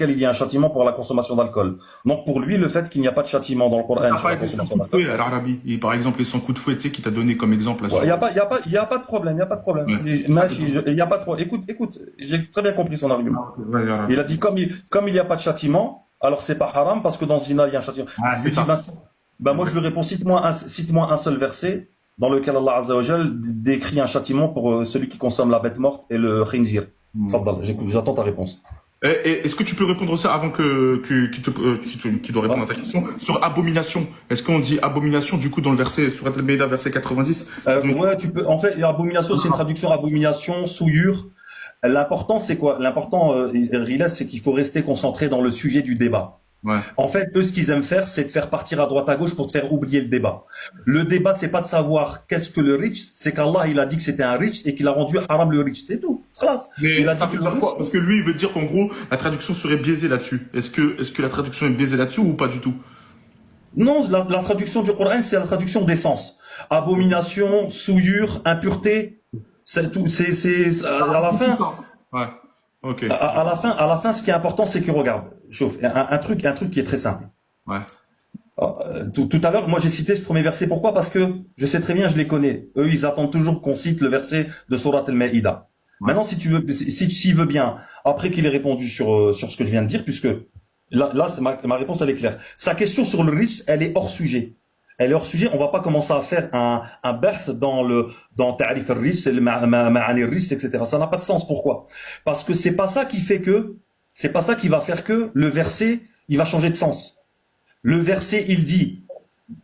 il y a un châtiment pour la consommation d'alcool. Donc pour lui, le fait qu'il n'y a pas de châtiment dans le Il Coran n'a sur pas la été sans consommation coup de fouet d'alcool, à l'Arabie. Et par exemple, les 100 coups de fouet, tu sais, qui t'a donné comme exemple là il sur. n'y a pas, y a pas de problème, il n'y a pas de problème. Ouais. Il y a pas de problème. Écoute, j'ai très bien compris son argument. Ouais, Il a dit comme il n'y a pas de châtiment, alors c'est pas haram parce que dans Zina, il y a un châtiment. Ah, Je c'est lui dis, ça. moi je lui réponds, cite-moi un seul verset dans lequel Allah Azza wa Jal décrit un châtiment pour celui qui consomme la bête morte et le khinzir. Faddal, j'attends ta réponse. Et est-ce que tu peux répondre ça avant qu'il doit répondre à ta question sur abomination? Est-ce qu'on dit abomination du coup dans le verset sur Al-Maïda verset 90? Ouais, tu peux. En fait, abomination, c'est une traduction abomination, souillure. L'important, c'est quoi? L'important, Riles, c'est qu'il faut rester concentré dans le sujet du débat. Ouais. En fait, eux, ce qu'ils aiment faire, c'est de faire partir à droite à gauche pour te faire oublier le débat. Le débat, c'est pas de savoir qu'est-ce que le rich, c'est qu'Allah, il a dit que c'était un rich et qu'il a rendu haram le rich. C'est tout. Khalas. Mais Il a ça dit veut que dire quoi? Parce que lui, il veut dire qu'en gros, la traduction serait biaisée là-dessus. Est-ce que la traduction est biaisée là-dessus ou pas du tout? Non, la traduction du Coran, c'est la traduction des sens. Abomination, souillure, impureté, c'est tout. À la fin. Ouais. Ok. À la fin, ce qui est important, c'est que regarde, chauffe, un truc qui est très simple. Ouais. Tout à l'heure, moi j'ai cité ce premier verset. Pourquoi? Parce que je sais très bien, je les connais. Eux, ils attendent toujours qu'on cite le verset de Surat Al-Maïda. Ouais. Maintenant, si tu veux, s'il veut bien, après qu'il ait répondu sur ce que je viens de dire, puisque là ma réponse elle est claire. Sa question sur le riche, elle est hors sujet. Elle est hors sujet. On va pas commencer à faire un berth dans Ta'rif al-Rish, le Ma'ani al-Rish, etc. Ça n'a pas de sens. Pourquoi? Parce que c'est pas ça qui va faire que le verset, il va changer de sens. Le verset, il dit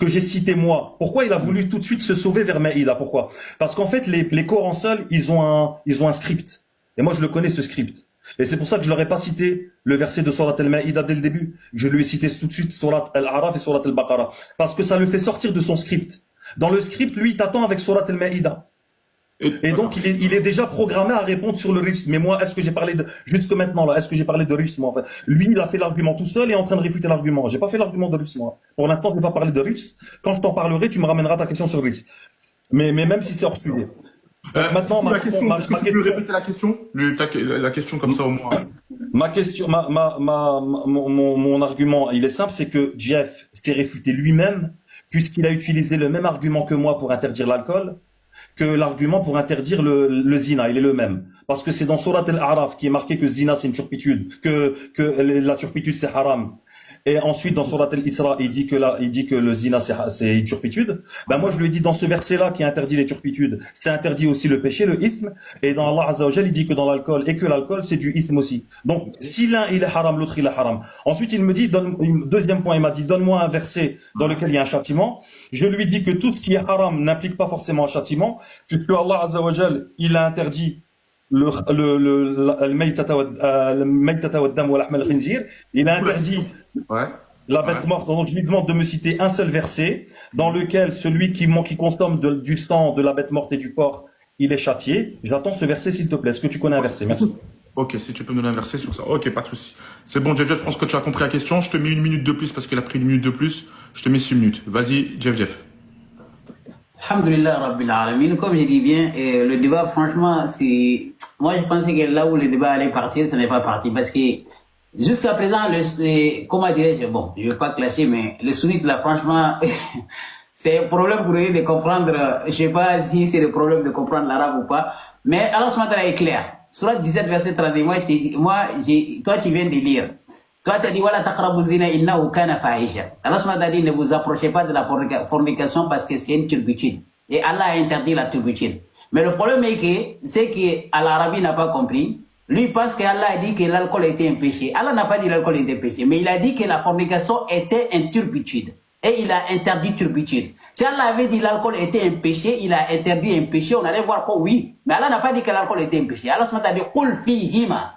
que j'ai cité moi. Pourquoi il a voulu tout de suite se sauver vers Maïda? Pourquoi? Parce qu'en fait, les Corans seuls, ils ont un script. Et moi, je le connais, ce script. Et c'est pour ça que je leur ai pas cité le verset de Surat Al-Maïda dès le début. Je lui ai cité tout de suite Surat Al-Araf et Surat Al-Baqarah. Parce que ça le fait sortir de son script. Dans le script, lui, il t'attend avec Surat Al-Maïda. Et donc, il est déjà programmé à répondre sur le risque. Mais moi, est-ce que j'ai parlé jusque maintenant, là, est-ce que j'ai parlé de risque, moi, en fait? Lui, il a fait l'argument tout seul et est en train de réfuter l'argument. J'ai pas fait l'argument de risque, moi. Pour l'instant, je n'ai pas parlé de risque. Quand je t'en parlerai, tu me ramèneras ta question sur risque. Mais même si c'est hors sujet. Maintenant, est-ce que tu peux répéter la question? La question comme ça au moins. Mon argument, il est simple, c'est que Jeff s'est réfuté lui-même, puisqu'il a utilisé le même argument que moi pour interdire l'alcool, que l'argument pour interdire le zina, il est le même. Parce que c'est dans Surat Al-A'raf qui est marqué que zina c'est une turpitude, que la turpitude c'est haram. Et ensuite, dans Surat Al-Itra, il dit que le zina, c'est une turpitude. Ben, moi, je lui ai dit, dans ce verset-là, qui interdit les turpitudes, c'est interdit aussi le péché, le ithme. Et dans Allah Azza wa Jal, il dit que dans l'alcool, et que l'alcool, c'est du ithme aussi. Donc, si l'un, il est haram, l'autre, il est haram. Ensuite, il me dit, deuxième point, il m'a dit, donne-moi un verset dans lequel il y a un châtiment. Je lui dis que tout ce qui est haram n'implique pas forcément un châtiment, puisque Allah Azza wa Jal, il a interdit الميتة والدم ولحم الخنزير. Il a interdit la bête morte. Donc je lui demande de me citer un seul verset dans lequel celui qui consomme du sang de la bête morte et du porc, il est châtié. J'attends ce verset s'il te plaît. Est-ce que tu connais un verset? Merci. Ok, si tu peux me donner un verset sur ça. Ok, pas de souci. C'est bon, Jeff, je pense que tu as compris la question. Je te mets 1 minute de plus parce qu'il a pris 1 minute de plus. Je te mets 6 minutes. Vas-y, Jeff. Alhamdulillah Rabbil Alamin, comme je dis bien, le débat, franchement, c'est. Moi, je pensais que là où le débat allait partir, ce n'est pas parti. Parce que jusqu'à présent, comment dirais-je, bon, je ne veux pas clasher, mais les sunnites, là, franchement, c'est un problème pour eux de comprendre. Je ne sais pas si c'est le problème de comprendre l'arabe ou pas. Mais Allah subhanahu wa ta'ala est clair. Surat 17, verset 32, toi, tu viens de lire. Toi, tu as dit, voilà, taqrabu zina innahu kana fahisha. Allah subhanahu wa ta'ala dit, ne vous approchez pas de la fornication parce que c'est une turpitude. Et Allah a interdit la turpitude. Mais le problème c'est que l'Arabie n'a pas compris. Lui pense qu'Allah a dit que l'alcool était un péché. Allah n'a pas dit que l'alcool était un péché, mais il a dit que la fornication était une turpitude. Et il a interdit turpitude. Si Allah avait dit que l'alcool était un péché, il a interdit un péché, on allait voir quoi, oui. Mais Allah n'a pas dit que l'alcool était un péché. Allah a dit, qul fihima.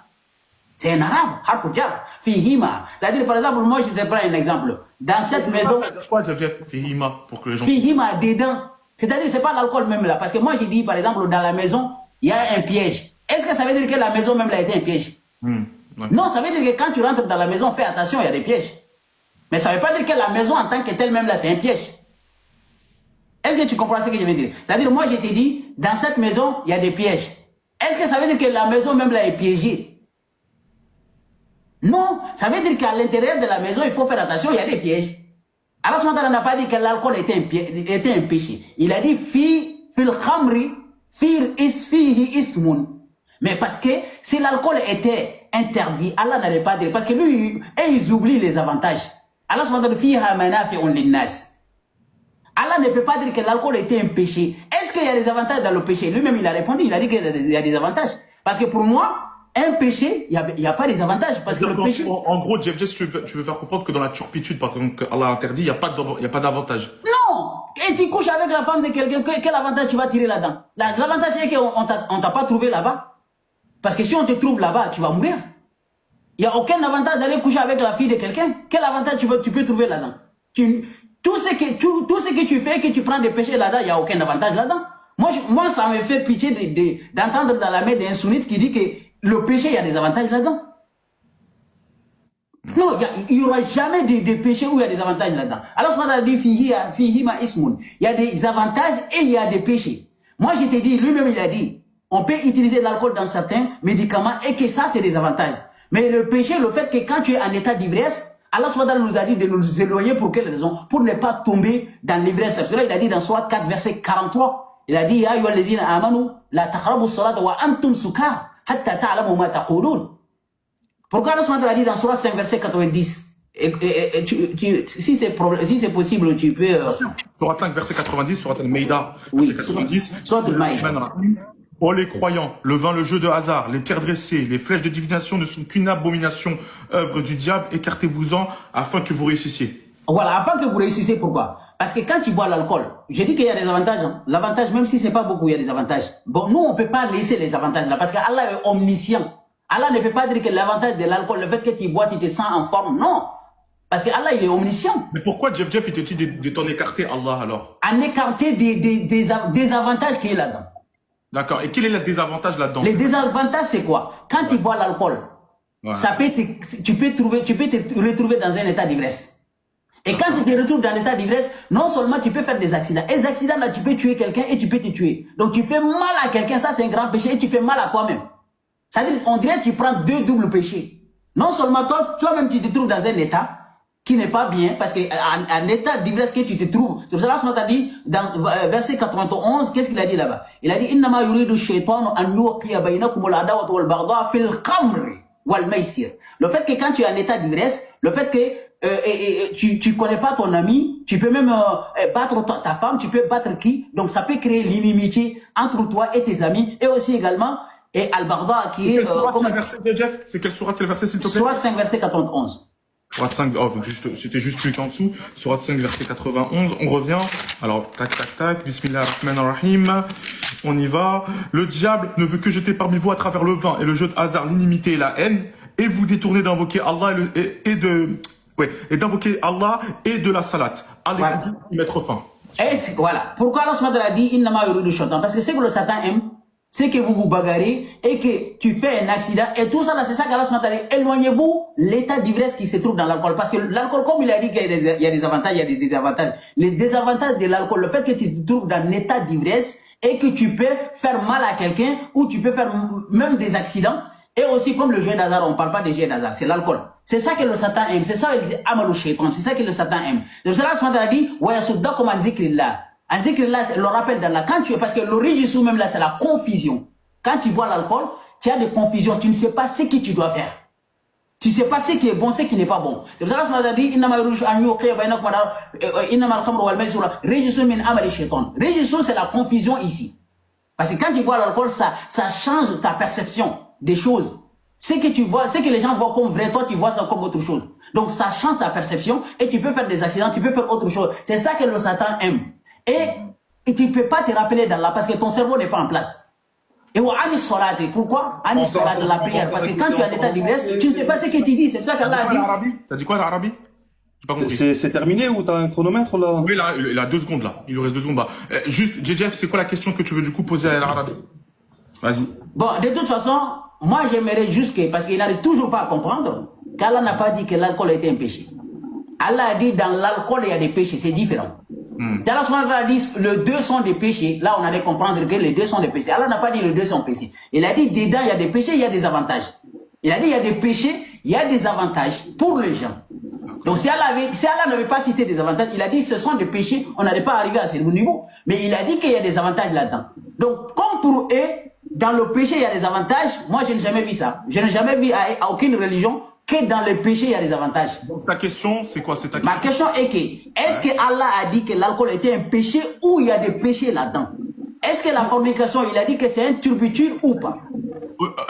C'est un arabe, harfu jar, fihima. C'est-à-dire, par exemple, moi, je te prends un exemple. Dans cette maison. Quoi, Jeff, fihima, pour que les gens. Fihima, dedans. C'est-à-dire, c'est pas l'alcool même là. Parce que moi, j'ai dit, par exemple, dans la maison, il y a un piège. Est-ce que ça veut dire que la maison même là a été un piège? Ouais. Non, ça veut dire que quand tu rentres dans la maison, fais attention, il y a des pièges. Mais ça veut pas dire que la maison en tant que telle même là, c'est un piège. Est-ce que tu comprends ce que je veux dire? C'est-à-dire, moi, je t'ai dit, dans cette maison, il y a des pièges. Est-ce que ça veut dire que la maison même là est piégée? Non, ça veut dire qu'à l'intérieur de la maison, il faut faire attention, il y a des pièges. Allah subhanahu n'a pas dit que l'alcool était un péché. Il a dit fi fil khamri fihi ismun. Mais parce que si l'alcool était interdit, Allah n'allait pas dire. Parce que lui, ils oublient les avantages. Allah subhanahu fiha manafi'un linnas. Allah ne peut pas dire que l'alcool était un péché. Est-ce qu'il y a des avantages dans le péché? Lui-même, il a répondu, il a dit qu'il y a des avantages. Parce que pour moi, un péché, il n'y a pas des avantages. Parce que le péché... En gros, Jeff, tu veux faire comprendre que dans la turpitude, par exemple, que Allah interdit, il n'y a pas d'avantage. Non! Et tu couches avec la femme de quelqu'un, quel avantage tu vas tirer là-dedans? L'avantage est qu'on t'a pas trouvé là-bas. Parce que si on te trouve là-bas, tu vas mourir. Il n'y a aucun avantage d'aller coucher avec la fille de quelqu'un. Quel avantage tu peux trouver là-dedans? Tout ce que tu fais, que tu prends des péchés là-dedans, il n'y a aucun avantage là-dedans. Moi, ça me fait pitié d'entendre dans la main d'un sunnite qui dit que le péché, il y a des avantages là-dedans. Non, il n'y aura jamais de péché où il y a des avantages là-dedans. Alors, ce matin, dit fihi ma ismun. Il y a des avantages et il y a des péchés. Moi, je t'ai dit, lui-même, il a dit, on peut utiliser l'alcool dans certains médicaments et que ça, c'est des avantages. Mais le péché, le fait que quand tu es en état d'ivresse, Allah subhanahu nous a dit de nous éloigner pour quelle raison? Pour ne pas tomber dans l'ivresse. C'est cela il a dit dans Sourate 4, verset 43. Il a dit, Ya ayyuhallazina amanu, la taqrabu salata wa antum sukar, hatta ta'lamu ma taqulun. Pourquoi Allah subhanahu a dit dans Sourate 5, verset 90? Si c'est possible, tu peux... Sourate 5, verset 90, Sourate Al-Maïda, verset 90. Sourate Al-Maïda. Oh les croyants, le vin, le jeu de hasard, les pierres dressées, les flèches de divination ne sont qu'une abomination, œuvre du diable, écartez-vous-en afin que vous réussissiez. Voilà, afin que vous réussissiez, pourquoi? Parce que quand tu bois l'alcool, j'ai dit qu'il y a des avantages. Hein. L'avantage, même si c'est pas beaucoup, il y a des avantages. Bon, nous, on peut pas laisser les avantages là, parce que Allah est omniscient. Allah ne peut pas dire que l'avantage de l'alcool, le fait que tu bois, tu te sens en forme. Non. Parce que Allah, il est omniscient. Mais pourquoi Jeff, il te dit de t'en écarter, Allah, alors? En écarter des avantages qui est là-dedans. D'accord. Et quel est le désavantage là-dedans? Les désavantages, c'est quoi? Quand tu bois l'alcool, ça peut tu peux te retrouver dans un état d'ivresse. Et quand tu te retrouves dans un état d'ivresse, non seulement tu peux faire des accidents. Et les accidents, là, tu peux tuer quelqu'un et tu peux te tuer. Donc, tu fais mal à quelqu'un, ça, c'est un grand péché, et tu fais mal à toi-même. C'est-à-dire, on dirait que tu prends deux doubles péchés. Non seulement toi-même, tu te trouves dans un état qui n'est pas bien, parce qu'en état d'ivresse que tu te trouves, c'est pour cela que t'a dit, dans verset 91, qu'est-ce qu'il a dit là-bas? Il a dit, Innama yuridu shaytanu an yuqiya baynakum al-adawata wal baghdha fil khamri wal maisir. Le fait que quand tu es en état d'ivresse, le fait que tu connais pas ton ami, tu peux même battre ta femme, tu peux battre qui? Donc ça peut créer l'inimitié entre toi et tes amis, et aussi également, et al-baghdha qui est... C'est quelle sourate, quel verset, s'il te plaît? Sourate 5, verset 91. Sourate 5, c'était juste plus qu'en dessous. Sourate 5, verset 91. On revient. Alors, tac. Bismillahirrahmanirrahim. On y va. Le diable ne veut que jeter parmi vous à travers le vin et le jeu de hasard, l'inimité et la haine. Et vous détournez d'invoquer Allah et d'invoquer Allah et de la salate. Allez y mettre fin. Et voilà. Pourquoi Allah a dit Innama yuridu shaytan? Parce que c'est que le Satan aime, c'est que vous vous bagarrez et que tu fais un accident et tout ça là, c'est ça qu'Allah a dit. Éloignez-vous l'état d'ivresse qui se trouve dans l'alcool. Parce que l'alcool, comme il a dit qu'il y a des avantages, il y a des désavantages. Les désavantages de l'alcool, le fait que tu te trouves dans un état d'ivresse et que tu peux faire mal à quelqu'un ou tu peux faire même des accidents. Et aussi, comme le jeu d'hasard, on ne parle pas de jeu d'hasard, c'est l'alcool. C'est ça que le Satan aime. C'est ça qu'il dit Amalou Shaitan. C'est ça que le Satan aime. C'est pour ça qu'Allah a dit Wa yasuddakum an zikrillah. Un zikr là, c'est le rappel d'Allah. Quand tu es, parce que l'origine même là, c'est la confusion. Quand tu bois l'alcool, tu as des confusions. Tu ne sais pas ce que tu dois faire. Tu ne sais pas ce qui est bon, ce qui n'est pas bon. C'est pour ça que Allah dit, Innama yurishu an yuqiya bainakum innama al-khamru wal maisiru rijsun min amali shaitan. Rijsun, c'est la confusion ici. Parce que quand tu bois l'alcool, ça change ta perception des choses. Ce que tu vois, ce que les gens voient comme vrai, toi tu vois ça comme autre chose. Donc ça change ta perception et tu peux faire des accidents, tu peux faire autre chose. C'est ça que le Satan aime. Et tu ne peux pas te rappeler d'Allah parce que ton cerveau n'est pas en place. Et Anis Solat, pourquoi Anis Solat, la prière. Parce que quand tu es en état d'ivresse, tu ne sais pas ce que tu dis. C'est ça qu'Allah a dit. T'as dit quoi l'Arabie? C'est terminé ou t'as un chronomètre là? Oui, là, il a 2 secondes là. Il lui reste 2 secondes là. Juste, JJF, c'est quoi la question que tu veux du coup poser à l'Arabie? Vas-y. Bon, de toute façon, moi j'aimerais juste que, parce qu'il n'arrive toujours pas à comprendre, qu'Allah n'a pas dit que l'alcool était un péché. Allah a dit dans l'alcool il y a des péchés, c'est différent. Allah a dit les deux sont des péchés. Là, on allait comprendre que les deux sont des péchés. Allah n'a pas dit les deux sont péchés. Il a dit dedans, il y a des péchés, il y a des avantages. Il a dit il y a des péchés, il y a des avantages pour les gens. Donc si Allah n'avait pas cité des avantages, il a dit ce sont des péchés, on n'allait pas arriver à ce niveau. Mais il a dit qu'il y a des avantages là-dedans. Donc comme pour eux, dans le péché il y a des avantages, moi je n'ai jamais vu ça. Je n'ai jamais vu à aucune religion que dans le péché il y a des avantages. Donc ta question, c'est quoi? C'est ta question? Ma question est que, est-ce que Allah a dit que l'alcool était un péché ou il y a des péchés là-dedans? Est-ce que la fornication, il a dit que c'est une turpitude ou pas?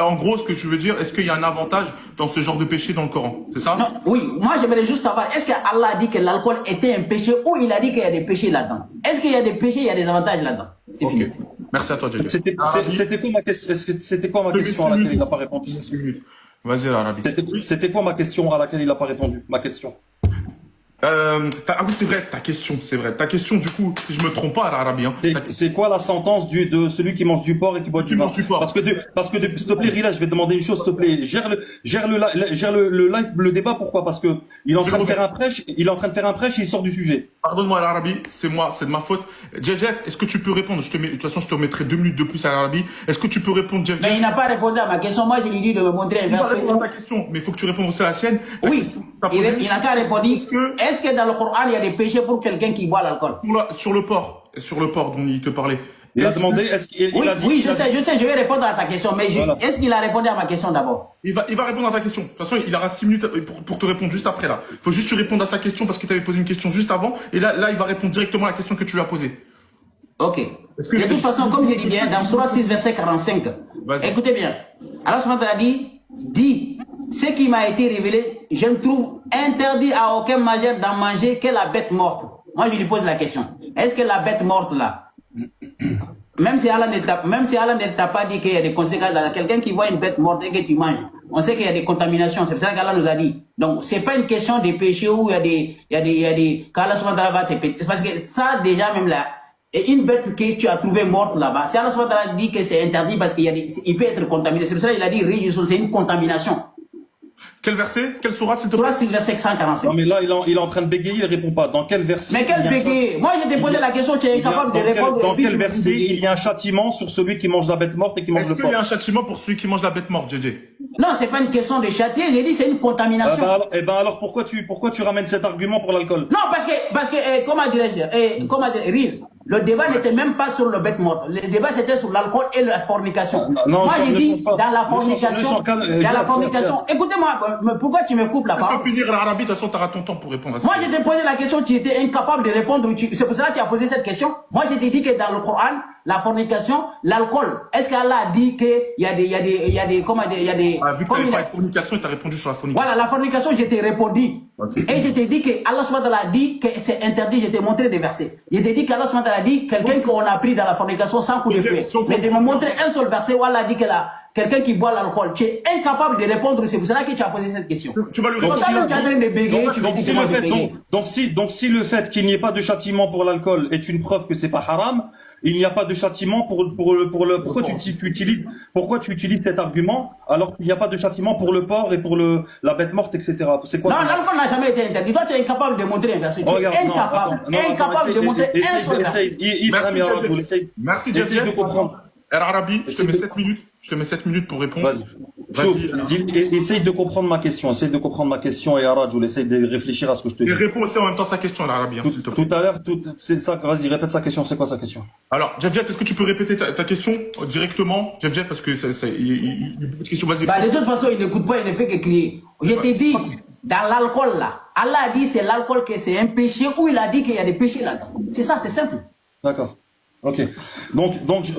En gros, ce que tu veux dire, est-ce qu'il y a un avantage dans ce genre de péché dans le Coran? C'est ça? Non, oui, moi j'aimerais juste savoir, est-ce que Allah a dit que l'alcool était un péché ou il a dit qu'il y a des péchés là-dedans? Est-ce qu'il y a des péchés, il y a des avantages là-dedans? C'est fini. Merci à toi, Djadjef. C'était quoi ma question? C'était quoi ma question à laquelle il n'a pas répondu? Vas-y, l'Arabie. C'était quoi ma question à laquelle il n'a pas répondu? Ma question. Ah oui, c'est vrai, ta question, c'est vrai. Ta question, du coup, si je me trompe pas, l'Arabie, hein. C'est quoi la sentence de celui qui mange du porc et qui boit du vin? Parce que s'il te plaît, Rila, je vais te demander une chose, s'il te plaît. Gère le live, le débat, pourquoi? Parce que il est en train de faire un prêche, et il sort du sujet. Pardonne-moi, l'Arabie, c'est moi, c'est de ma faute. Djadjef, est-ce que tu peux répondre? De toute façon, je te remettrai 2 minutes de plus à l'Arabie. Est-ce que tu peux répondre, Djadjef? Mais il n'a pas répondu à ma question. Moi, je lui dis de me montrer un Il va verset. répondre à ta question, mais il faut que tu répondes aussi à la sienne. Oui, il n'a qu'à répondre. Est-ce Est-ce que dans le Coran, il y a des péchés pour quelqu'un qui boit l'alcool? Sur le porc dont il te parlait. Il a demandé, est-ce qu'il Oui, a dit? oui, je sais, je vais répondre à ta question, mais Voilà. est-ce qu'il a répondu à ma question d'abord? Il va répondre à ta question. De toute façon, il aura 6 minutes pour te répondre juste après, là. Il faut juste que tu répondes à sa question parce qu'il t'avait posé une question juste avant. Et là, il va répondre directement à la question que tu lui as posée. Ok. De toute façon, comme je dis bien, dans Surah 6, verset 45, écoutez bien. Allah subhanahu wa ta'ala dit, ce qui m'a été révélé, je ne trouve interdit à aucun majeur d'en manger que la bête morte. Moi, je lui pose la question. Est-ce que la bête morte, là, même si Allah ne t'a pas dit qu'il y a des conséquences dans quelqu'un qui voit une bête morte et que tu manges, on sait qu'il y a des contaminations, c'est pour ça qu'Allah nous a dit. Donc, c'est pas une question des péchés où il y a des, qu'Allah subhanahu wa ta'ala va te péter. Parce que ça, déjà, même là, et une bête que tu as trouvée morte là-bas, si Allah subhanahu wa ta'ala dit que c'est interdit parce qu'il peut être contaminé, c'est pour ça qu'il a dit, c'est une contamination. Quel verset? Quelle sourate, s'il te Surah plaît? 6, verset 145. Non, mais là, il est en train de bégayer, il répond pas. Dans quel verset? Mais quel bégayer? Moi, je t'ai posé la question, tu es incapable de répondre. Dans quel verset il y a un châtiment sur celui qui mange la bête morte et qui mange Est-ce le qu'il y a porc? un châtiment pour celui qui mange la bête morte, JJ? Non, c'est pas une question de châtier, j'ai dit c'est une contamination. Alors pourquoi tu ramènes cet argument pour l'alcool? Non, parce que, comment dirais-je, Ril, le débat n'était même pas sur le bête morte. Le débat c'était sur l'alcool et la fornication. Non, Moi, ça j'ai ne dit, change pas. dans la fornication, écoutez-moi, mais pourquoi tu me coupes la Laisse-moi parole? finir l'Arabie, de toute façon, t'auras ton temps pour répondre à ça. Moi, je t'ai posé la question, tu étais incapable de répondre. C'est pour ça que tu as posé cette question. Moi, je t'ai dit que dans le Coran, la fornication, l'alcool, est-ce qu'Allah a dit qu'il y a des, comment dire, il y a des... Ah, vu que t'avais pas de fornication, il t'a répondu sur la fornication. Voilà, la fornication, je t'ai répondu. Okay. Et je t'ai dit que Allah subhanahu wa ta'ala a dit que c'est interdit, je t'ai montré des versets. Je t'ai dit qu'Allah subhanahu wa ta'ala a dit quelqu'un qu'on a pris dans la fornication sans coup de fouet. Mais de me montrer un seul verset où Allah a dit que quelqu'un qui boit l'alcool, tu es incapable de répondre, c'est pour cela que tu as posé cette question. Tu vas lui Donc, répondre. tu es en train de bégayer, tu vas dire que moi je bégaye. Donc si le fait qu'il n'y ait pas de châtiment pour l'alcool est une preuve que c'est pas haram, il n'y a pas de châtiment pourquoi tu utilises cet argument alors qu'il n'y a pas de châtiment pour le porc et pour la bête morte, etc. C'est quoi? Non, l'alcool n'a jamais été interdit. Toi, tu es incapable de montrer un verset. Tu es incapable de montrer un seul verset. Merci, Jesse. Essaye de comprendre. Arabi, je te mets 7 minutes. Je te mets 7 minutes pour répondre. Essaye de comprendre ma question. Et Arad, essaye de réfléchir à ce que je te dis. Et réponds aussi en même temps sa question, l'Arabie, s'il te plaît. Tout à l'heure, c'est ça. Vas-y, répète sa question. C'est quoi sa question? Alors, Jeff, est-ce que tu peux répéter ta question directement, Jeff, parce que il y a beaucoup de questions. Vas-y. De toute façon, il n'écoute pas, il ne fait que crier. Je t'ai dit, dans l'alcool là, Allah a dit c'est l'alcool que c'est un péché ou il a dit qu'il y a des péchés là-dedans. C'est ça, c'est simple. D'accord. Ok. Donc, je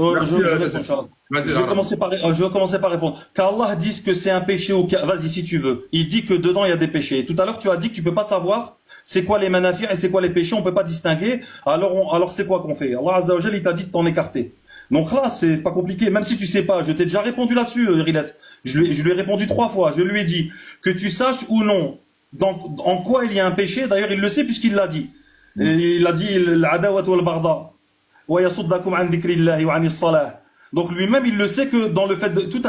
vais commencer par répondre. Qu'Allah dise que c'est un péché ou vas-y si tu veux. Il dit que dedans il y a des péchés. Tout à l'heure tu as dit que tu peux pas savoir c'est quoi les manafir et c'est quoi les péchés, on peut pas distinguer. Alors c'est quoi qu'on fait? Allah Azza wa Jalla il t'a dit de t'en écarter. Donc là c'est pas compliqué. Même si tu sais pas, je t'ai déjà répondu là-dessus, Riles. Je lui ai répondu 3 fois. Je lui ai dit que tu saches ou non en quoi il y a un péché. D'ailleurs il le sait puisqu'il l'a dit. Et il a dit l'adawat wal barda. Donc lui-même il le sait que dans le fait de tout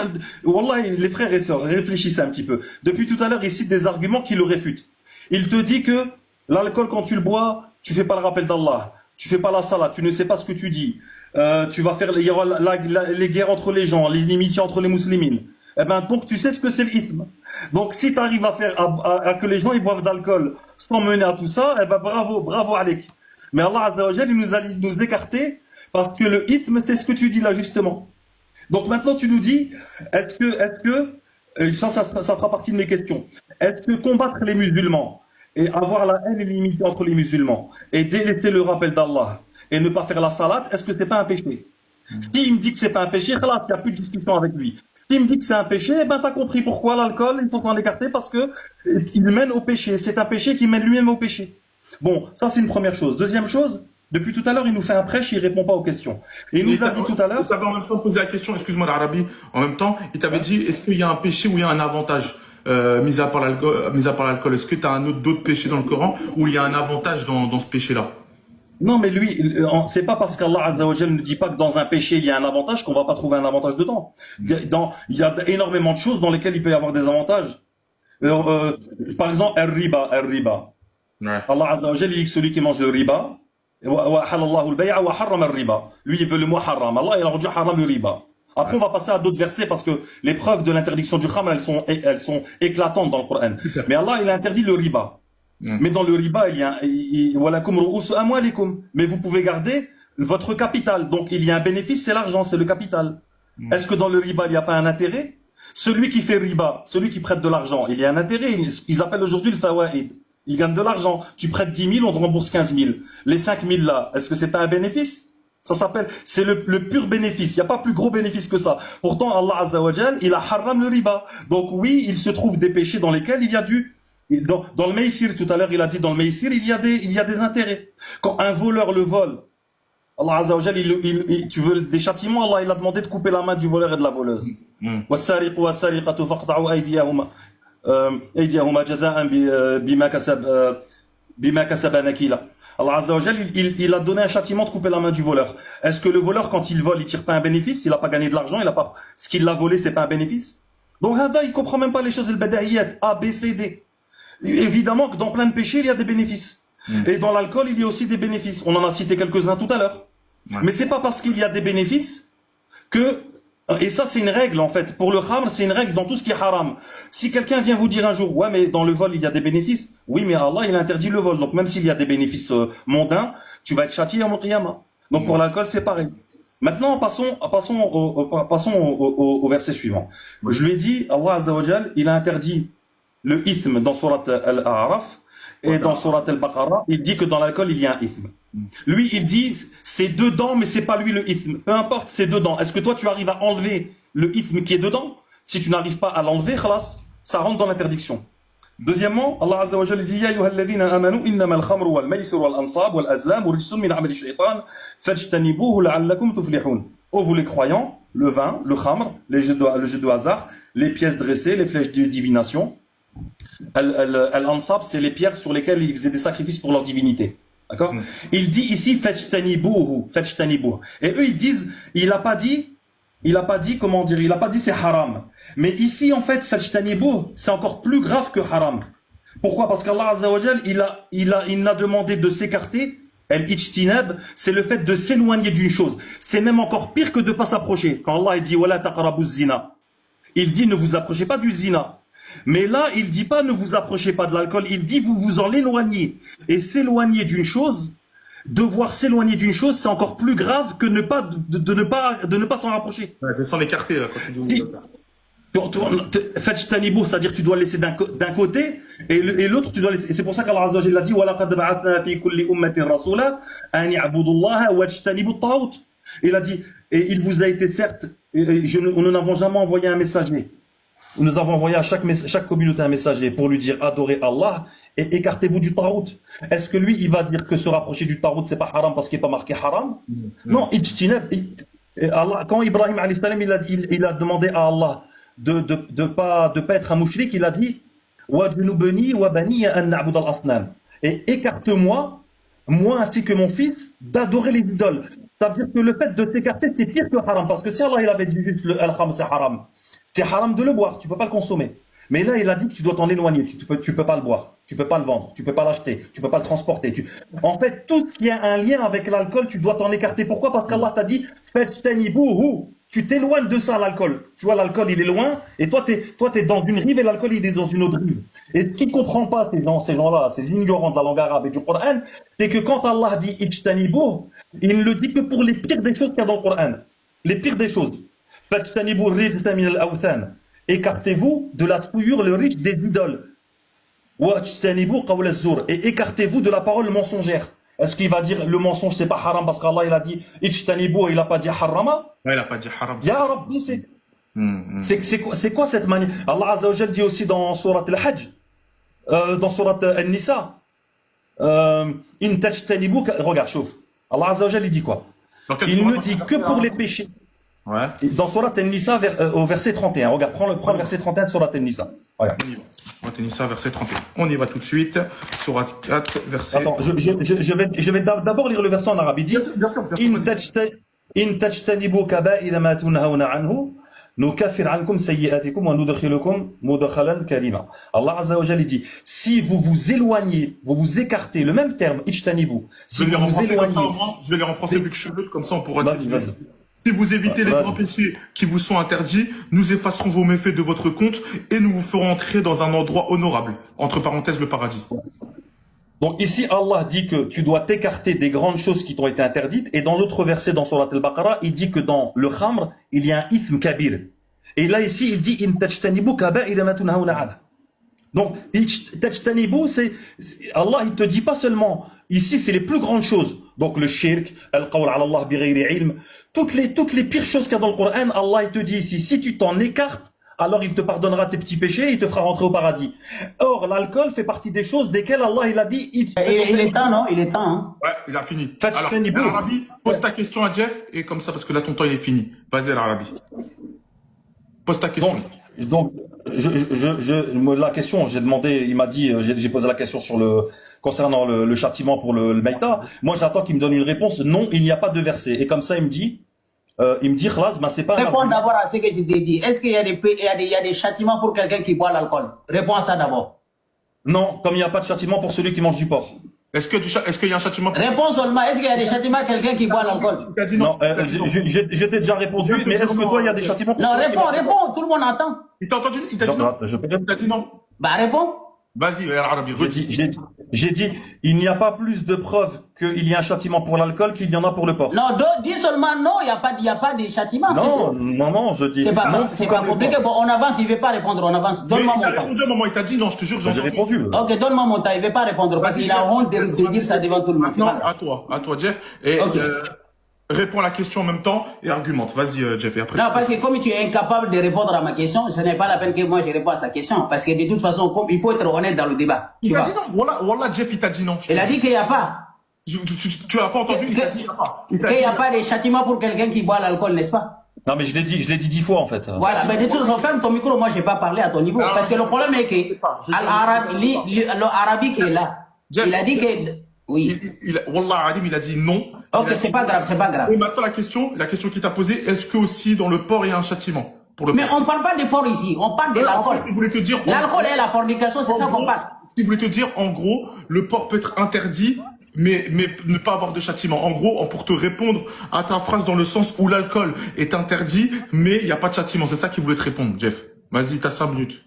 Wallah, les frères et sœurs réfléchissez un petit peu. Depuis tout à l'heure il cite des arguments qui le réfutent. Il te dit que l'alcool quand tu le bois, tu fais pas le rappel d'Allah, tu fais pas la salat, tu ne sais pas ce que tu dis. Tu vas faire il y aura les guerres entre les gens, l'inimitié entre les musulmans. Eh ben, donc tu sais ce que c'est l'ithme. Donc si tu arrives à faire à que les gens ils boivent d'alcool sans mener à tout ça, eh ben bravo Alek. Mais Allah Azza wa Jal, il nous a dit de nous écarter parce que le ithme, c'est ce que tu dis là justement. Donc maintenant tu nous dis, ça fera partie de mes questions. Est-ce que combattre les musulmans et avoir la haine et l'immunité entre les musulmans et délaisser le rappel d'Allah et ne pas faire la salate, est-ce que c'est pas un péché? Si il me dit que c'est pas un péché, khalas, il n'y a plus de discussion avec lui. S'il me dit que c'est un péché, eh ben t'as compris pourquoi l'alcool, il faut s'en écarter parce que il mène au péché. C'est un péché qui mène lui-même au péché. Bon, ça c'est une première chose. Deuxième chose, depuis tout à l'heure, il nous fait un prêche, il répond pas aux questions. Et il nous a dit tout à l'heure. Tu avais en même temps posé la question, excuse-moi l'Arabie, en même temps, il t'avait dit, est-ce qu'il y a un péché ou il y a un avantage mis à part l'alcool, est-ce que tu as d'autres péchés dans le Coran où il y a un avantage dans ce péché-là? Non, mais lui, c'est pas parce qu'Allah Azza wa Jal ne dit pas que dans un péché il y a un avantage qu'on va pas trouver un avantage dedans. Il y a énormément de choses dans lesquelles il peut y avoir des avantages. Par exemple, al-riba. Ouais. Allah Azza wa Jal il dit que celui qui mange le riba, lui il veut le mot haram. Allah il a rendu haram le riba. Après on va passer à d'autres versets parce que les preuves de l'interdiction du khamr elles sont éclatantes dans le Coran. Mais Allah il a interdit le riba. Mais dans le riba, il y a mais vous pouvez garder votre capital. Donc il y a un bénéfice, c'est l'argent, c'est le capital. Est-ce que dans le riba, il n'y a pas un intérêt? Celui qui fait riba, celui qui prête de l'argent, il y a un intérêt. Ils appellent aujourd'hui le fawaid. Il gagne de l'argent. Tu prêtes 10 000, on te rembourse 15 000. Les 5 000 là, est-ce que c'est pas un bénéfice? Ça s'appelle, c'est le pur bénéfice. Il n'y a pas plus gros bénéfice que ça. Pourtant, Allah Azza wa Jal, il a haram le riba. Donc oui, il se trouve des péchés dans lesquels il y a dans le Maïsir, tout à l'heure, il a dit dans le Maïsir, il y a des intérêts. Quand un voleur le vole, Allah Azza wa Jal, tu veux des châtiments, Allah, il a demandé de couper la main du voleur et de la voleuse. والسارق والسارقة فاقطعوا أيديهما جزاء بما كسب نكيلا. Allah Azza wa Jal, il a donné un châtiment de couper la main du voleur. Est-ce que le voleur, quand il vole, il tire pas un bénéfice? Il a pas gagné de l'argent, ce qu'il a volé, c'est pas un bénéfice? Donc, Hada, il comprend même pas les choses, le badahiyat, A, B, C, D. Évidemment que dans plein de péchés, il y a des bénéfices. Et dans l'alcool, il y a aussi des bénéfices. On en a cité quelques-uns tout à l'heure. Mais c'est pas parce qu'il y a des bénéfices que, et ça c'est une règle en fait, pour le khamr, c'est une règle dans tout ce qui est haram. Si quelqu'un vient vous dire un jour, ouais mais dans le vol il y a des bénéfices, oui mais Allah il interdit le vol. Donc même s'il y a des bénéfices mondains, tu vas être châtié en qiyamah. Donc pour l'alcool c'est pareil. Maintenant, passons au verset suivant. Je lui ai dit, Allah Azza wa Jal, il a interdit le ithme dans Surat Al-A'raf et dans Surat Al-Baqarah, il dit que dans l'alcool, il y a un ithme. Lui, il dit, c'est dedans, mais c'est pas lui le ithme. Peu importe, c'est dedans. Est-ce que toi, tu arrives à enlever le ithme qui est dedans? Si tu n'arrives pas à l'enlever, khalas, ça rentre dans l'interdiction. Deuxièmement, Allah Azza wa Jalla dit Ya ayyuhalladhina amanu innama al-khamru wal maisir wal ansab wal azlam rijsun min amali shaytan fajtanibuhu la'allakum tuflihun. Ô vous les croyants, le vin, le khamr, le jeu de hasard, les pièces dressées, les flèches de divination. Al-ansab, c'est les pierres sur lesquelles ils faisaient des sacrifices pour leur divinité. D'accord? Il dit ici fajtanibuhu. Et eux ils disent, il a pas dit comment dire, il a pas dit c'est haram. Mais ici en fait fajtanibuhu, c'est encore plus grave que haram. Pourquoi? Parce qu'Allah Azza wa Jal, il a demandé de s'écarter. Al-ijtinab, c'est le fait de s'éloigner d'une chose. C'est même encore pire que de pas s'approcher. Quand Allah il dit wala taqrabu zina, il dit ne vous approchez pas du zina. Mais là, il dit pas ne vous approchez pas de l'alcool, il dit vous vous en éloignez. Et s'éloigner d'une chose, devoir s'éloigner d'une chose, c'est encore plus grave que de ne pas s'en rapprocher. Ouais, de s'en écarter, là, quand tu dis fajtanibuh, c'est-à-dire tu dois laisser d'un côté et l'autre tu dois laisser. Et c'est pour ça qu'Allah Azza wa Jalla dit wa laqad ba'athna fi kulli ummatin rasula an ya'budu Allaha wajtanibu at-taghut. Il a dit et il vous a été certes nous n'avons jamais envoyé un messager. Nous avons envoyé à chaque communauté un messager pour lui dire adorez Allah et écartez-vous du tarout. Est-ce que lui il va dire que se rapprocher du tarout c'est pas haram parce qu'il n'est pas marqué haram? Non, ijtinab. Allah, quand Ibrahim alayhi salam il a demandé à Allah de pas être un mouchrik, il a dit wa junubni wa bani an na'bud al-asnam. Et écarte-moi, moi ainsi que mon fils, d'adorer les idoles. Ça veut dire que le fait de t'écarter c'est pire que haram parce que si Allah il avait dit juste le al-kham c'est haram. C'est haram de le boire, tu peux pas le consommer. Mais là, il a dit que tu dois t'en éloigner, tu peux pas le boire, tu peux pas le vendre, tu peux pas l'acheter, tu peux pas le transporter. En fait, tout ce qui a un lien avec l'alcool, tu dois t'en écarter. Pourquoi? Parce qu'Allah t'a dit, fajtanibuhu. tu t'éloignes de ça, l'alcool. Tu vois, l'alcool, il est loin, et toi, t'es dans une rive, et l'alcool, il est dans une autre rive. Et ce qui ne comprend pas ces gens-là, ces ignorants de la langue arabe et du Coran, c'est que quand Allah dit ijtanibou, il ne le dit que pour les pires des choses qu'il y a dans le Coran. Les pires des choses. Fajtanibou rijsa min al-awthan. Écartez-vous de la souillure, le riche des idoles. Wajtanibou qawl az-zur. Et écartez-vous de la parole mensongère. Est-ce qu'il va dire le mensonge c'est pas haram parce qu'Allah il a dit ijtanibou et il a pas dit harama? Ouais, il a pas dit haram. Ya Rabbi, c'est quoi cette manière? Allah Azza wa Jal dit aussi dans Surat Al-Hajj, dans Surat An-Nisa, in tajtanibou, regarde, chauffe. Allah Azza wa Jal il dit quoi? Il ne dit que pour les péchés. Ouais. Dans Surat An-Nisa au verset 31. Regarde, prends le verset 31 de Surat An-Nisa. Regarde. On y va. Surat An-Nisa, verset 31. On y va tout de suite. Surat 4, verset... Attends, je vais d'abord lire le verset en arabe. Il dit In tajtanibu kaba'ira ma tunhauna anhu nukaffir ankum sayyi'atikum wa nudkhilukum mudkhalan karima. Allah Azza wa Jalla dit si vous vous éloignez, vous vous écartez, le même terme ijtanibu. Si vous vous éloignez, je vais lire en français vu que je suis neutre, comme ça on pourra Vas-y. Si vous évitez les grands péchés qui vous sont interdits, nous effacerons vos méfaits de votre compte et nous vous ferons entrer dans un endroit honorable. Entre parenthèses, le paradis. Donc ici, Allah dit que tu dois t'écarter des grandes choses qui t'ont été interdites. Et dans l'autre verset, dans Surat Al-Baqarah, il dit que dans le khamr, il y a un ithm kabir. Et là, ici, il dit « In tajtanibu kaba'ira ma tunhauna anhu ». Donc, tajtanibu, Allah, il te dit pas seulement, ici, c'est les plus grandes choses. Donc le shirk, al-qawl ala Allah bighayri ilm, toutes les pires choses qu'il y a dans le Coran, Allah, il te dit ici, si tu t'en écartes, alors il te pardonnera tes petits péchés et il te fera rentrer au paradis. Or, l'alcool fait partie des choses desquelles Allah, il a dit... Il est temps, non? Il est temps, hein? Ouais, il a fini. Alors, Arabi, pose ta question à Jeff, et comme ça, parce que là, ton temps, il est fini. Vas-y, Arabi. Pose ta question. Donc la question, j'ai demandé, il m'a dit, j'ai posé la question concernant le châtiment pour le Maïta. Moi, j'attends qu'il me donne une réponse. Non, il n'y a pas de verset. Et comme ça, il me dit, khlas, ben, c'est pas... Réponds d'abord à ce que je t'ai dit. Est-ce qu'il y a des châtiments pour quelqu'un qui boit l'alcool? Réponds à ça d'abord. Non, comme il n'y a pas de châtiment pour celui qui mange du porc. Est-ce qu'il y a un châtiment pour... Réponds seulement. Est-ce qu'il y a des châtiments à quelqu'un qui boit l'alcool? Il a dit non. Je t'ai déjà répondu, mais est-ce que toi, il y a des châtiments pour Non, celui réponds. Tout le monde entend. Il t'a entendu? Il t'a dit non. Il t'a dit non. Bah, réponds. Vas-y, Arabi, j'ai dit, il n'y a pas plus de preuves qu'il y a un châtiment pour l'alcool qu'il y en a pour le porc. Non, dis seulement non, il n'y a pas de châtiment. Non, je dis. C'est pas compliqué. Bon, on avance, il ne veut pas répondre, on avance. Donne-moi mon temps. Il a répondu à un moment, il t'a dit non, je te jure, j'ai répondu. Ok, donne-moi mon temps, il ne veut pas répondre parce qu'il a honte de dire ça devant tout le monde. Non, à toi, Jeff. Et réponds à la question en même temps et argumente. Vas-y, Jeff, et après. Non, parce que comme tu es incapable de répondre à ma question, ce n'est pas la peine que moi je réponds à sa question. Parce que de toute façon, il faut être honnête dans le débat. Il t'a dit non. Wallah, Jeff, il t'a dit non. Il a dit qu'il n'y a pas. Tu l'as pas entendu, il t'a dit qu'il n'y a pas. Qu'il n'y a pas de châtiment pour quelqu'un qui boit l'alcool, n'est-ce pas? Non, mais je l'ai dit 10 fois, en fait. Voilà, mais de toute façon, ferme ton micro, moi je n'ai pas parlé à ton niveau. Parce que le problème est que l'arabique est là. Il a dit que... Oui. Wallah, Alim, il a dit non. Ok, c'est pas grave. Et maintenant, la question qu'il t'a posée, est-ce que aussi dans le porc, il y a un châtiment pour le Mais porc? on parle pas de porc ici, on parle de l'alcool. Il voulait te dire... L'alcool et la fornication, c'est ça qu'on parle. Il voulait te dire, en gros, le porc peut être interdit, mais ne pas avoir de châtiment. En gros, pour te répondre à ta phrase dans le sens où l'alcool est interdit, mais il n'y a pas de châtiment. C'est ça qu'il voulait te répondre, Jeff. Vas-y, t'as 5 minutes.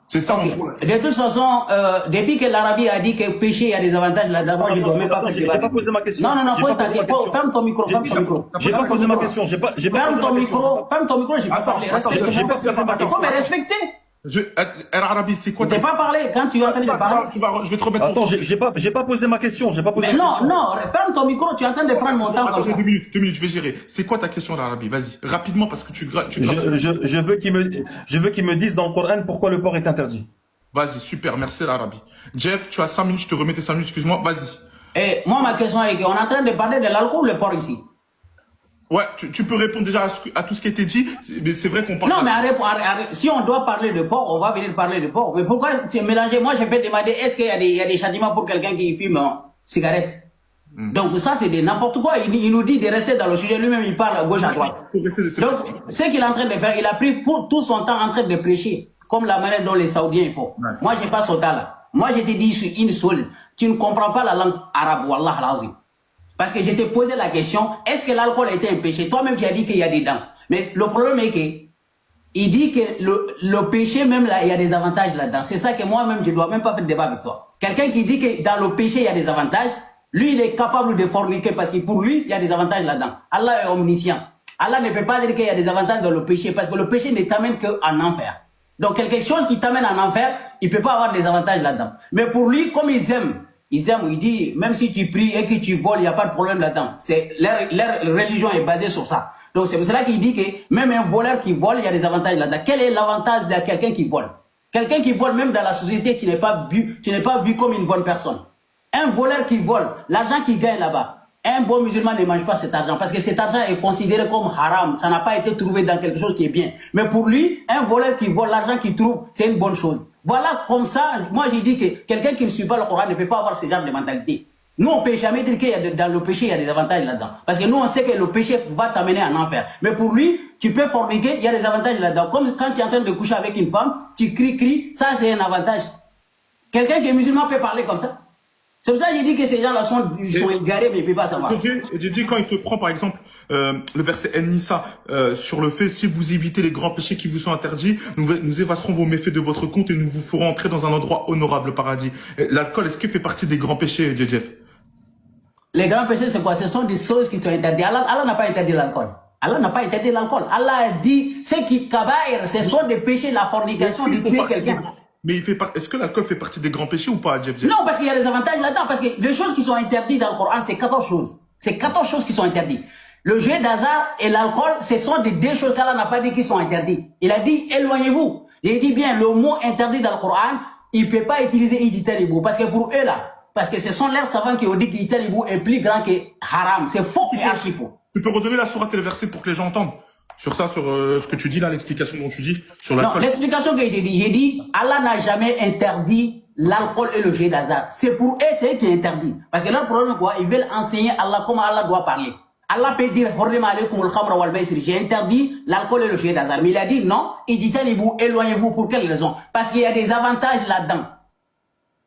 C'est ça, en gros. De toute façon, depuis que l'Arabie a dit que péché, il y a des avantages là-dedans, moi, je ne dois même pas faire J'ai pas posé ma question. Non, pose ta question. Ferme ton micro, J'ai pas posé ma question. Ferme ton micro, j'ai pas parlé. J'ai pas posé ma Il question. faut me respecter. Arabi, c'est quoi Tu n'es pas parlé quand tu es en train de parler. Je vais te remettre. Attends, j'ai pas posé ma question. Mais non, ferme ton micro, tu es en train de prendre mon temps. Attends, 2 minutes, je vais gérer. C'est quoi ta question, l'Arabi? Vas-y, rapidement, parce que je veux qu'il me dise dans le Coran pourquoi le porc est interdit. Vas-y, super, merci l'Arabi. Jeff, tu as 5 minutes, je te remets tes 5 minutes, excuse-moi, vas-y. Et moi, ma question est qu'on est en train de parler de l'alcool ou le porc ici? Ouais, tu peux répondre déjà à tout ce qui a été dit, mais c'est vrai qu'on parle... Non, mais si on doit parler de porc, on va venir parler de porc. Mais pourquoi tu es mélangé? Moi, je peux te demander, est-ce qu'il y a des châtiments pour quelqu'un qui fume cigarette? Donc ça, c'est n'importe quoi. Il nous dit de rester dans le sujet. Lui-même, il parle à gauche, à droite. Donc, ce qu'il est en train de faire, il a pris pour tout son temps en train de prêcher. Comme la manière dont les Saoudiens font. Ouais. Moi, j'ai pas ce temps-là. Moi, je te dis sur une seule. Tu ne comprends pas la langue arabe, wallah lazim. Parce que je t'ai posé la question, est-ce que l'alcool était un péché? Toi-même, tu as dit qu'il y a des dents. Mais le problème est que il dit que le péché, même là, il y a des avantages là-dedans. C'est ça que moi-même, je ne dois même pas faire de débat avec toi. Quelqu'un qui dit que dans le péché, il y a des avantages, lui, il est capable de forniquer parce que pour lui, il y a des avantages là-dedans. Allah est omniscient. Allah ne peut pas dire qu'il y a des avantages dans le péché parce que le péché ne t'amène qu'en enfer. Donc, quelque chose qui t'amène en enfer, il ne peut pas avoir des avantages là-dedans. Mais pour lui, comme ils aiment, il dit, même si tu pries et que tu voles, il n'y a pas de problème là-dedans. Leur religion est basée sur ça. Donc c'est pour cela qu'il dit que même un voleur qui vole, il y a des avantages là-dedans. Quel est l'avantage de quelqu'un qui vole? Quelqu'un qui vole, même dans la société, tu n'es pas vu comme une bonne personne. Un voleur qui vole, l'argent qu'il gagne là-bas, un bon musulman ne mange pas cet argent parce que cet argent est considéré comme haram. Ça n'a pas été trouvé dans quelque chose qui est bien. Mais pour lui, un voleur qui vole, l'argent qu'il trouve, c'est une bonne chose. Voilà, comme ça, moi j'ai dit que quelqu'un qui ne suit pas le Coran ne peut pas avoir ce genre de mentalité. Nous, on ne peut jamais dire qu'il y a dans le péché, il y a des avantages là-dedans. Parce que nous, on sait que le péché va t'amener en enfer. Mais pour lui, tu peux forniquer, il y a des avantages là-dedans. Comme quand tu es en train de coucher avec une femme, tu cries, ça c'est un avantage. Quelqu'un qui est musulman peut parler comme ça. C'est pour ça que j'ai dit que ces gens-là sont égarés, mais ils ne peuvent pas savoir. Didier, quand il te prend, par exemple, le verset En-Nisa, sur le fait, si vous évitez les grands péchés qui vous sont interdits, nous effacerons vos méfaits de votre compte et nous vous ferons entrer dans un endroit honorable, le paradis. L'alcool, est-ce qu'il fait partie des grands péchés, Didier? Les grands péchés, c'est quoi? Ce sont des choses qui sont interdites. Allah n'a pas interdit l'alcool. Allah n'a pas interdit l'alcool. Allah a dit, ce qui kabaïr, ce sont des péchés, la fornication, de tuer quelqu'un. Mais est-ce que l'alcool fait partie des grands péchés ou pas, Jeff? Non, parce qu'il y a des avantages là-dedans. Parce que les choses qui sont interdites dans le Coran, c'est 14 choses. C'est 14 choses qui sont interdites. Le jeu d'hasard et l'alcool, ce sont des deux choses qu'Allah n'a pas dit qui sont interdites. Il a dit, éloignez-vous. Il dit bien, le mot interdit dans le Coran, il ne peut pas utiliser ijtanibu. Parce que pour eux là, parce que ce sont leurs savants qui ont dit qu'ijtanibu est plus grand que haram. C'est faux et archi faux. Tu peux redonner la sourate et le verset pour que les gens entendent? Sur ça, sur ce que tu dis là, l'explication dont tu dis sur l'alcool. Non, l'explication que j'ai dit, Allah n'a jamais interdit l'alcool et le jeu d'hasard. C'est pour eux, c'est eux qui interdit. Parce que leur problème, quoi, ils veulent enseigner Allah comment Allah doit parler. Allah peut dire, j'ai interdit l'alcool et le jeu d'hasard. Mais il a dit non, éloignez-vous. Pour quelle raison? Parce qu'il y a des avantages là-dedans.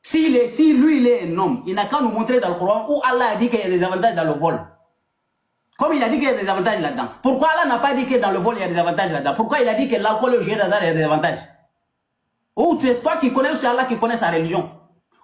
Si lui, il est un homme, il n'a qu'à nous montrer dans le Coran où Allah a dit qu'il y a des avantages dans le vol. Comme il a dit qu'il y a des avantages là-dedans. Pourquoi Allah n'a pas dit que dans le vol, il y a des avantages là-dedans? Pourquoi il a dit que l'alcool et le jeu d'hasard, il y a des avantages? Ou c'est toi qui connais ou c'est Allah qui connaît sa religion?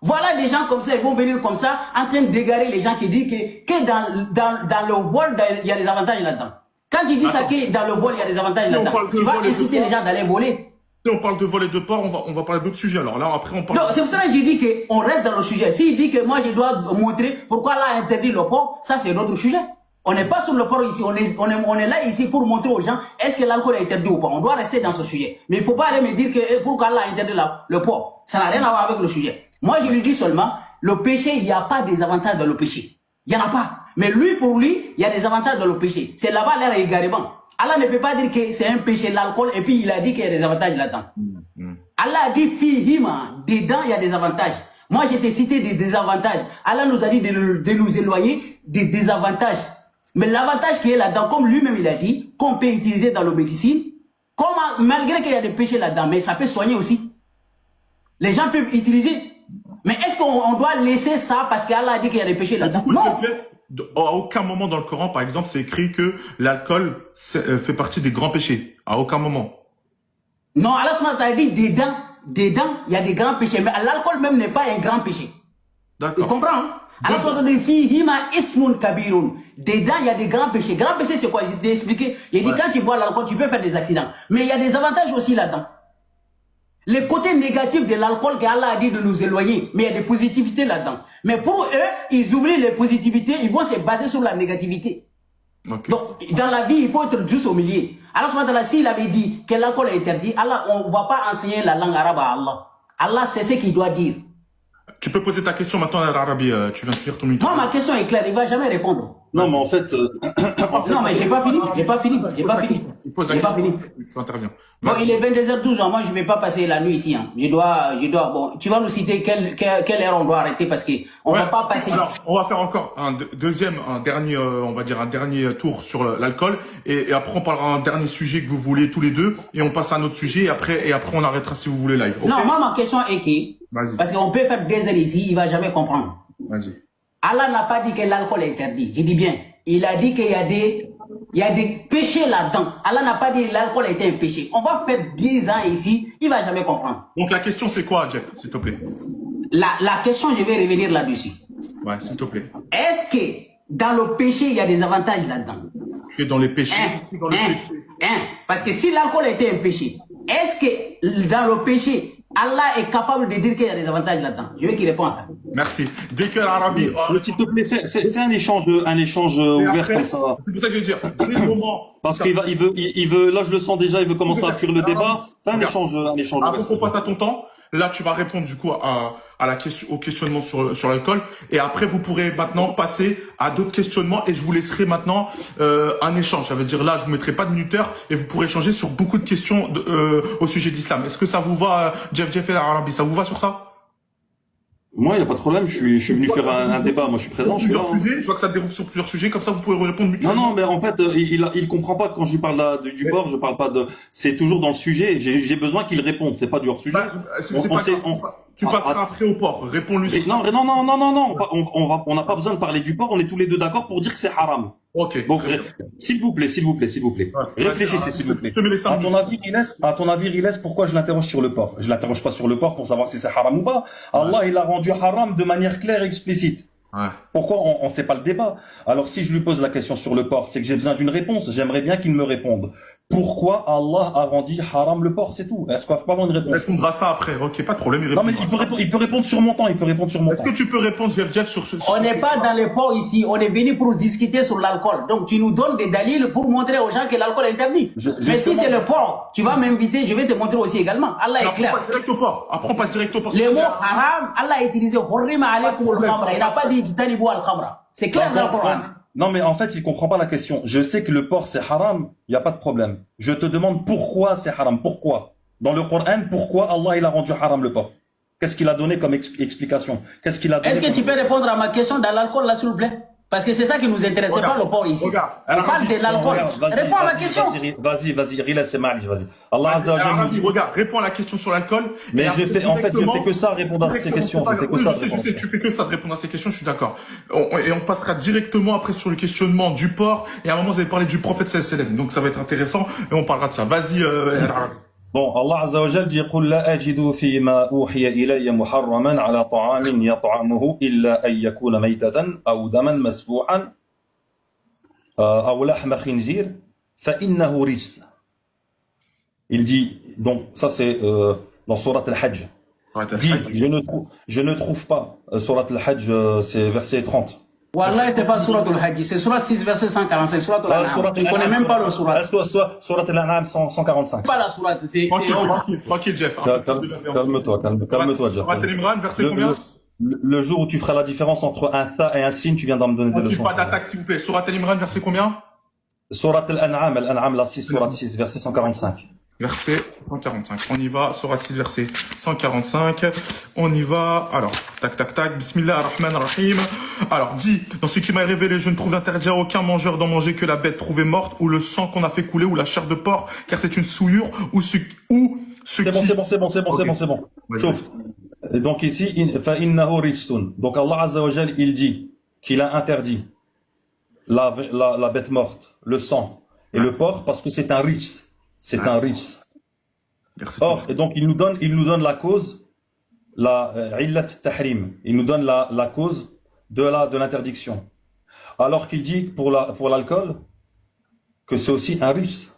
Voilà des gens comme ça, ils vont venir comme ça, en train d'égarer les gens qui disent que dans le vol, il y a des avantages là-dedans. Quand tu dis ça, que dans le vol, il y a des avantages là-dedans, tu vas inciter les gens d'aller voler. Si on parle de vol et de port, on va parler d'autres sujets. Alors là, après, on parle... Non, c'est pour ça que j'ai dit qu'on reste dans le sujet. S'il dit que moi, je dois montrer pourquoi Allah a interdit le port, ça, c'est notre sujet. On n'est pas sur le port ici, on est là ici pour montrer aux gens est-ce que l'alcool est interdit ou pas. On doit rester dans ce sujet. Mais il ne faut pas aller me dire que pourquoi Allah a interdit le port. Ça n'a rien à voir avec le sujet. Moi, je lui dis seulement, le péché, il n'y a pas des avantages dans le péché. Il n'y en a pas. Mais lui, pour lui, il y a des avantages dans le péché. C'est là-bas l'air égarément. Allah ne peut pas dire que c'est un péché l'alcool et puis il a dit qu'il y a des avantages là-dedans. Allah a dit fihima, dedans il y a des avantages. Moi, je t'ai cité des désavantages. Allah nous a dit de nous éloigner des désavantages. Mais l'avantage qui est là-dedans, comme lui-même il a dit, qu'on peut utiliser dans la médecine, malgré qu'il y a des péchés là-dedans, mais ça peut soigner aussi. Les gens peuvent utiliser. Mais est-ce qu'on doit laisser ça parce qu'Allah a dit qu'il y a des péchés là-dedans? Non. À aucun moment dans le Coran, par exemple, c'est écrit que l'alcool fait partie des grands péchés. À aucun moment. Non, Allah a dit dedans, il y a des grands péchés. Mais l'alcool même n'est pas un grand péché. D'accord. Tu comprends? Hein? Allah dit fihima ismun kabirun. Dedans, il y a des grands péchés. Grands péchés, c'est quoi? Je t'ai expliqué. Il dit quand tu bois l'alcool, tu peux faire des accidents. Mais il y a des avantages aussi là-dedans. Les côtés négatifs de l'alcool qu'Allah a dit de nous éloigner, mais il y a des positivités là-dedans. Mais pour eux, ils oublient les positivités, ils vont se baser sur la négativité. Okay. Donc, dans la vie, il faut être juste au milieu. Alors, s'il avait dit que l'alcool est interdit, Allah, on ne va pas enseigner la langue arabe à Allah. Allah, c'est ce qu'il doit dire. Tu peux poser ta question maintenant à l'Arabie, tu viens de finir ton micro. Non, ma question est claire, il ne va jamais répondre. Non, mais en fait... non, mais j'ai pas fini. Il pose la question, tu interviens. Bon, il est 22h12, moi je ne vais pas passer la nuit ici. Hein. Je dois, bon, tu vas nous citer quelle heure on doit arrêter parce que on va pas passer. Alors, on va faire encore un dernier, on va dire un dernier tour sur l'alcool et après on parlera un dernier sujet que vous voulez tous les deux et on passe à un autre sujet et après on arrêtera si vous voulez live. Okay? Non, moi ma question est que, parce qu'on peut faire 2 heures ici, il va jamais comprendre. Vas-y. Allah n'a pas dit que l'alcool est interdit. Je dis bien, il a dit qu'il y a des Il y a des péchés là-dedans. Allah n'a pas dit l'alcool était un péché. On va faire 10 ans ici, il va jamais comprendre. Donc la question c'est quoi, Jeff, s'il te plaît? La question, je vais revenir là-dessus. Ouais, s'il te plaît. Est-ce que dans le péché, il y a des avantages là-dedans? Que dans les péchés. Dans les péchés. Parce que si l'alcool était un péché, est-ce que dans le péché, Allah est capable de dire qu'il y a des avantages là-dedans? Je veux qu'il réponde à ça. Merci. Dès que l'Arabie... S'il te plaît, fais un échange ouvert après, comme ça. c'est pour ça que je veux dire, dès le moment... Parce qu'il veut, là je le sens déjà, il veut commencer à fuir le débat. Fais un échange Avant ouvert. qu'on passe à ton temps, là tu vas répondre du coup à la question, au questionnement sur l'alcool, et après vous pourrez maintenant passer à d'autres questionnements, et je vous laisserai maintenant un échange. Ça veut dire là je vous mettrai pas de minuteur et vous pourrez échanger sur beaucoup de questions au sujet d'islam. Est-ce que ça vous va, Jeff et l'Arabie, ça vous va sur ça? Moi, il n'y a pas de problème, je suis venu faire un débat, moi je suis présent, je suis là. Plusieurs sujets, je vois que ça déroule sur plusieurs sujets, comme ça vous pouvez répondre mutuellement. Non, mais en fait, il comprend pas quand je lui parle du port, je parle pas de, c'est toujours dans le sujet, j'ai besoin qu'il réponde, c'est pas du hors-sujet. Tu passeras après au port, réponds-lui sur ça. Non, on n'a pas besoin de parler du port, on est tous les deux d'accord pour dire que c'est haram. Ok. Donc, s'il vous plaît. Ouais. Réfléchissez, s'il vous plaît. Je te mets les 5 À ton avis, Riles, pourquoi je l'interroge sur le port? Je l'interroge pas sur le port pour savoir si c'est haram ou pas. Allah, il a rendu haram de manière claire et explicite. Ouais. Pourquoi on sait pas le débat? Alors si je lui pose la question sur le porc, c'est que j'ai besoin d'une réponse. J'aimerais bien qu'il me réponde. Pourquoi Allah a rendu haram le porc? C'est tout. Est-ce qu'on peut pas avoir une réponse? Il répondra ça après. Ok, pas de problème. Non mais il peut répondre sur mon temps. Est-ce que tu peux répondre, Jeff, sur ce On n'est pas dans le port ici. On est venu pour discuter sur l'alcool. Donc tu nous donnes des dalils pour montrer aux gens que l'alcool est interdit. Mais si c'est le port, tu vas m'inviter, je vais te montrer aussi également. Allah est clair. Apprends pas direct au port. Apprends pas direct au port. Le mot haram, Allah a utilisé hurrima alaykum al-khamra. Il n'a pas dit jtanibu al-khamra. C'est clair dans le Coran. Non, mais en fait, il comprend pas la question. Je sais que le porc, c'est haram. Il n'y a pas de problème. Je te demande pourquoi c'est haram. Pourquoi? Dans le Coran, pourquoi Allah, il a rendu haram le porc? Qu'est-ce qu'il a donné comme explication? Qu'est-ce qu'il a donné? Est-ce que tu peux répondre à ma question dans l'alcool, là, s'il vous plaît? Parce que c'est ça qui nous intéresse, c'est pas le porc ici. On parle de l'alcool. Réponds à la question. Vas-y, Riles, c'est mal, vas-y. Allah Azza wa Jalla nous dit. Regarde, réponds à la question sur l'alcool. Mais j'ai fait que ça, répondre à ces questions. J'ai fait que ça. Je sais, tu fais que ça de répondre à ces questions, je suis d'accord. Et on passera directement après sur le questionnement du porc. Et à un moment, vous avez parlé du prophète sallallahu alayhi wa sallam. Donc ça va être intéressant et on parlera de ça. Vas-y, Bon, Allah Azza wa Jalla dit قل لا أجد فيما أوحي إلي محرما على طعام يطعمه إلا أن يكون ميتة أو دما مسفوحا أو لحم خنزير فإنه رجس. Il dit, donc ça c'est dans Surat al-Hajj. Dit, je ne trouve pas, Surat al-Hajj c'est verset 30. Wallah, c'est pas Surat al-Hajj, c'est Surat 6, verset 145. Surat al-An'am. Tu connais même pas le Surat. Surat al-An'am 145. Pas la Surat, c'est... Tranquille, Jeff. Calme-toi, Jeff. Surat al-Imran, verset combien? Le jour où tu feras la différence entre un tha et un sin, tu viendras me donner des leçons. Pas d'attaque, s'il vous plaît. Surat al-Imran, verset combien? Surat al-An'am, la 6, Surat 6, verset 145. Verset 145. On y va. Surat 6, verset 145. On y va. Alors, tac. Bismillah ar-Rahman ar-Rahim. Alors, dit, dans ce qui m'a révélé, je ne trouve interdit à aucun mangeur d'en manger que la bête trouvée morte, ou le sang qu'on a fait couler, ou la chair de porc, car c'est une souillure, c'est bon. Chauffe. Donc ici, فَإِنَّهُ رِجْسٌ. Donc Allah Azza wa Jal, il dit qu'il a interdit la bête morte, le sang et le porc parce que c'est un rijs. C'est un rijs. Or, et donc il nous donne la cause, la illat tahrim. Il nous donne la cause de l'interdiction. Alors qu'il dit pour l'alcool que c'est aussi un rijs.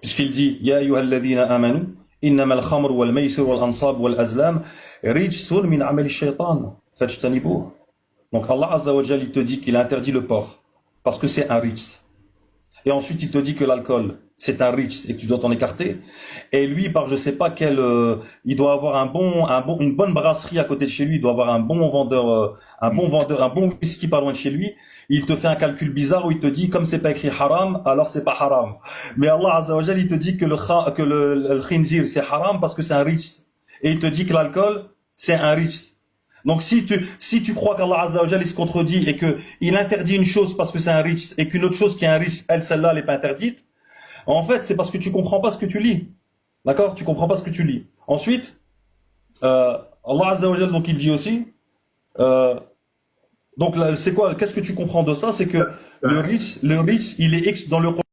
Puisqu'il dit Ya ayyuhalladhina amanu innama al-khamru wal-maysir wal-ansab wal-azlam rijsun min amali ash-shaytan fajtanibuh. Donc Allah Azza wa Jalla il te dit qu'il a interdit le porc parce que c'est un rijs. Et ensuite il te dit que l'alcool c'est un rijs et que tu dois t'en écarter. Et lui par je sais pas quel il doit avoir une bonne brasserie à côté de chez lui, il doit avoir un bon whisky pas loin de chez lui. Il te fait un calcul bizarre où il te dit comme c'est pas écrit haram, alors c'est pas haram. Mais Allah Azza wa Jalla il te dit que le khinzir c'est haram parce que c'est un rijs. Et il te dit que l'alcool c'est un rijs. Donc si tu crois qu'Allah Azza wa Jalla il se contredit et que il interdit une chose parce que c'est un rijs et qu'une autre chose qui est un rijs, celle-là elle est pas interdite, en fait c'est parce que tu comprends pas ce que tu lis. D'accord? Tu comprends pas ce que tu lis. Ensuite Allah Azza wa Jalla donc il dit aussi donc là, c'est quoi? Qu'est-ce que tu comprends de ça? C'est que Le riche, il est dans le